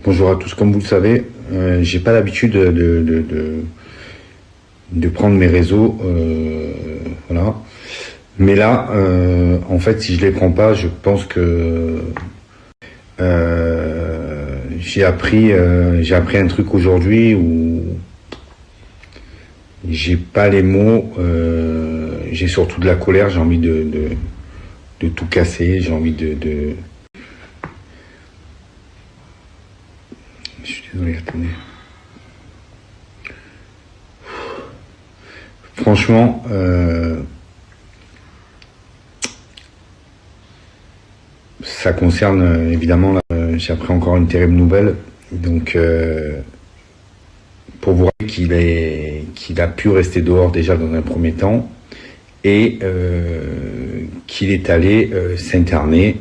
Bonjour à tous. Comme vous le savez, j'ai pas l'habitude de prendre mes réseaux, voilà. Mais là, en fait, si je les prends pas, je pense que j'ai appris un truc aujourd'hui où j'ai pas les mots. J'ai surtout de la colère. J'ai envie de tout casser. J'ai envie Je suis désolé, attendez. Franchement, ça concerne évidemment, là, j'ai appris encore une terrible nouvelle. Donc, pour vous rappeler qu'il a pu rester dehors déjà dans un premier temps et qu'il est allé s'interner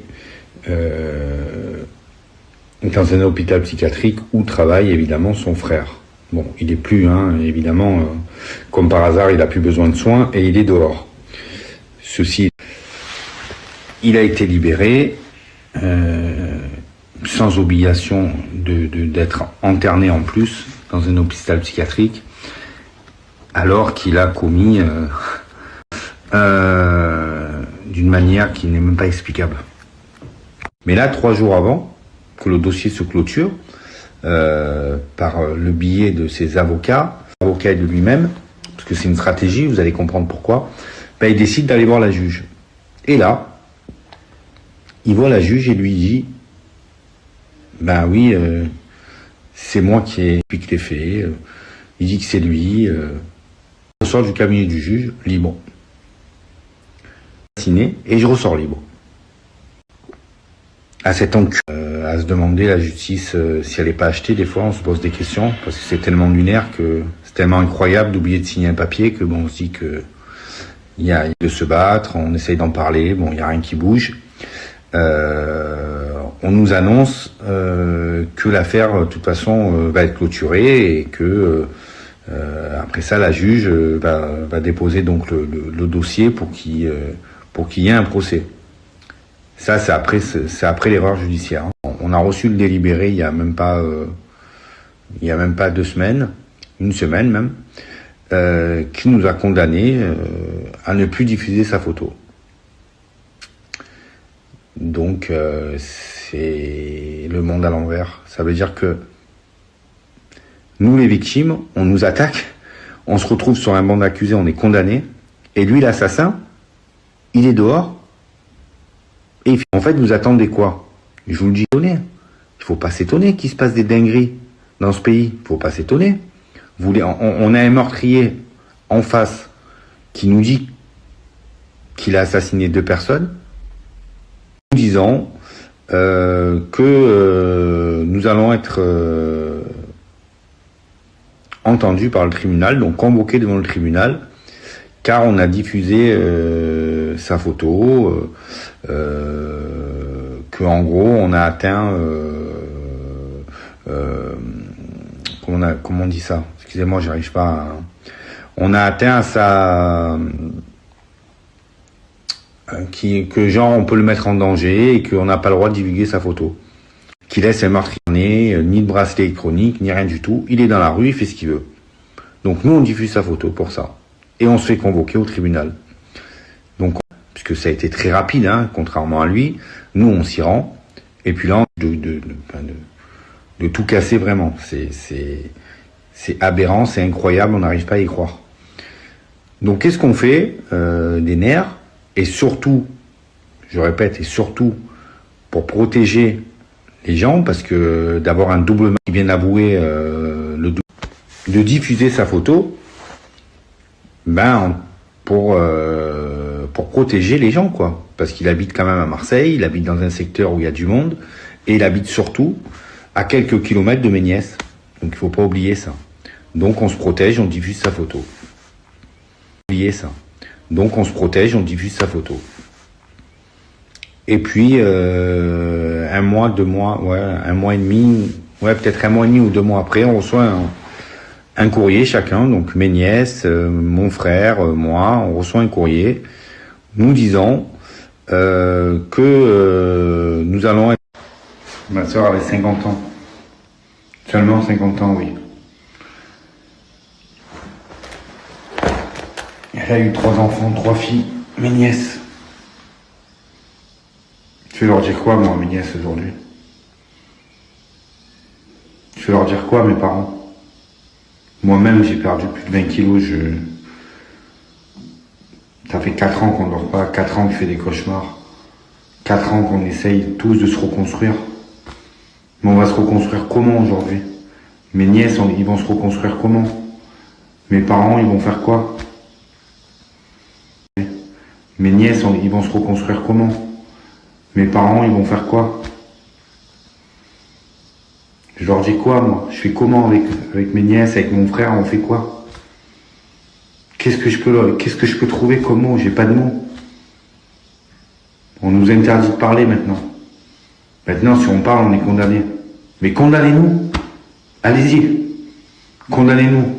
dans un hôpital psychiatrique où travaille évidemment son frère. Bon, il est plus, évidemment, comme par hasard, il a plus besoin de soins et il est dehors. Ceci, il a été libéré sans obligation d'être interné en plus dans un hôpital psychiatrique, alors qu'il a commis d'une manière qui n'est même pas explicable. Mais là, 3 jours avant que le dossier se clôture, par le biais de ses avocats et de lui-même, parce que c'est une stratégie, vous allez comprendre pourquoi, ben, il décide d'aller voir la juge. Et là, il voit la juge et lui dit, ben oui, c'est moi qui ai expliqué les faits, il dit que c'est lui, je sors du cabinet du juge, libre. Et je ressors libre. À cet enculé, à se demander la justice si elle n'est pas achetée, des fois on se pose des questions, parce que c'est tellement lunaire, que c'est tellement incroyable d'oublier de signer un papier, que bon, on se dit que il y a de se battre, on essaye d'en parler, bon, il n'y a rien qui bouge. On nous annonce que l'affaire, de toute façon, va être clôturée et que après ça, la juge va déposer donc le dossier pour qu'il y ait un procès. Ça, c'est après l'erreur judiciaire. On a reçu le délibéré il y a même pas 2 semaines, 1 semaine même, qui nous a condamnés à ne plus diffuser sa photo. Donc, c'est le monde à l'envers. Ça veut dire que nous, les victimes, on nous attaque, on se retrouve sur un banc d'accusés, on est condamné, et lui, l'assassin, il est dehors. Et en fait, vous attendez quoi? Je vous le dis, il faut pas s'étonner qu'il se passe des dingueries dans ce pays. Il faut pas s'étonner. On a un meurtrier en face qui nous dit qu'il a assassiné 2 personnes, nous disant que nous allons être entendus par le tribunal, donc convoqués devant le tribunal, car on a diffusé sa photo, que en gros on a atteint comment on dit ça, excusez-moi, j'arrive pas à, on a atteint sa que genre on peut le mettre en danger et qu'on n'a pas le droit de divulguer sa photo, qu'il laisse un meurtrier, ni de bracelet électronique, ni rien du tout, il est dans la rue, il fait ce qu'il veut. Donc nous on diffuse sa photo pour ça et on se fait convoquer au tribunal. Donc, puisque ça a été très rapide, contrairement à lui, nous on s'y rend, et puis là, de tout casser vraiment. C'est aberrant, c'est incroyable, on n'arrive pas à y croire. Donc qu'est-ce qu'on fait? Des nerfs, et surtout, je répète, et surtout, pour protéger les gens, parce que d'avoir un double meurtre qui vient d'avouer de diffuser sa photo, ben, pour protéger les gens, quoi. Parce qu'il habite quand même à Marseille, il habite dans un secteur où il y a du monde, et il habite surtout à quelques kilomètres de mes nièces. Donc il faut pas oublier ça. Donc on se protège, on diffuse sa photo. Oubliez ça. Donc on se protège, on diffuse sa photo. Et puis 1 mois, 2 mois, 1 mois et demi, peut-être 1 mois et demi ou 2 mois après, on reçoit un courrier chacun, donc mes nièces, mon frère, moi, on reçoit un courrier nous disant que nous allons être... Ma soeur avait 50 ans. Seulement 50 ans, oui. Elle a eu 3 enfants, 3 filles, mes nièces. Je vais leur dire quoi, moi, mes nièces, aujourd'hui? Je vais leur dire quoi, mes parents? Moi-même, j'ai perdu plus de 20 kilos, Ça fait 4 ans qu'on ne dort pas, 4 ans que je fais des cauchemars. 4 ans qu'on essaye tous de se reconstruire. Mais on va se reconstruire comment aujourd'hui? Mes nièces, ils vont se reconstruire comment? Mes parents, ils vont faire quoi? Mes nièces, ils vont se reconstruire comment? Mes parents, ils vont faire quoi? Je leur dis quoi, moi? Je fais comment avec mes nièces, avec mon frère, on fait quoi? Qu'est-ce que je peux trouver comme mot? J'ai pas de mots. On nous interdit de parler maintenant. Maintenant, si on parle, on est condamné. Mais condamnez-nous. Allez-y. Condamnez-nous.